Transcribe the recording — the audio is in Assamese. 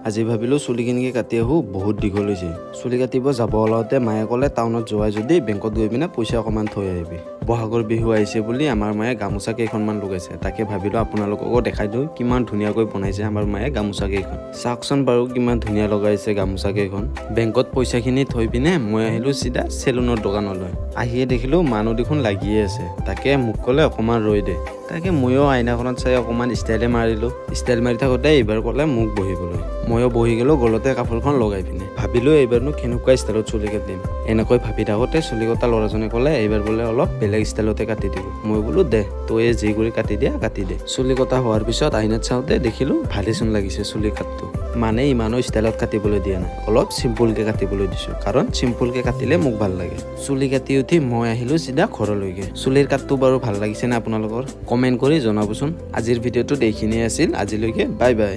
আজি ভাবিলো চুলিখিনিকে কাটি আহো, বহুত দীঘল হৈছে। চুলি কাটিব যাব ওলাওঁতে মায়ে ক'লে টাউনত যোৱা যদি বেংকত গৈ পিনে পইচা অকণমান থৈ আহিবি। বহাগৰ বিহু আহিছে বুলি আমাৰ মায়ে গামোচা কেইখনমান লগাইছে, তাকে ভাবিলো আপোনালোককো দেখাই দিওঁ কিমান ধুনীয়াকৈ বনাইছে আমাৰ মায়ে গামোচা কেইখন। চাওকচোন বাৰু কিমান ধুনীয়া লগাইছে গামোচা কেইখন। বেংকত পইচাখিনি থৈ পিনে মই আহিলো চিধা চেলুনৰ দোকানলৈ। আহিয়ে দেখিলো মানুহ দেখোন লাগিয়ে আছে, তাকে মোক ক'লে অকণমান ৰৈ দে। তাকে ময়ো আইনাখনত চাই অকণমান ষ্টাইলে মাৰিলোঁ। ষ্টাইল মাৰি থাকোঁতে এইবাৰ ক'লে মোক বহিবলৈ। ময়ো বহি গ'লোঁ গলতে কাপোৰখন লগাই পিনে। ভাবিলোঁ এইবাৰনো কেনেকুৱা ষ্টাইলত চুলি কাটিম। এনেকৈ ভাবি থাকোঁতে চুলি কটা ল'ৰাজনে ক'লে এইবাৰ বোলে অলপ বেলেগ ষ্টাইলতে কাটি দিব। মই বোলো দে তই যি কৰি কাটি দিয়া কাটি দে। চুলি কটা হোৱাৰ পিছত আইনাত চাওঁতে দেখিলোঁ ভালেচোন লাগিছে চুলি কাটটো। মানে ইমানো ষ্টাইলত কাটিবলৈ দিয়া নাই, অলপ চিম্পুলকৈ কাটিবলৈ দিছোঁ, কাৰণ চিম্পুলকৈ কাটিলে মোক ভাল লাগে। চুলি কাটি উঠি মই আহিলোঁ চিধা ঘৰলৈকে। চুলিৰ কাটটো বাৰু ভাল লাগিছে নে আপোনালোকৰ? কমেণ্ট কৰি জনাবচোন। আজিৰ ভিডিঅ'টোত এইখিনিয়ে আছিল। আজিলৈকে বাই বাই।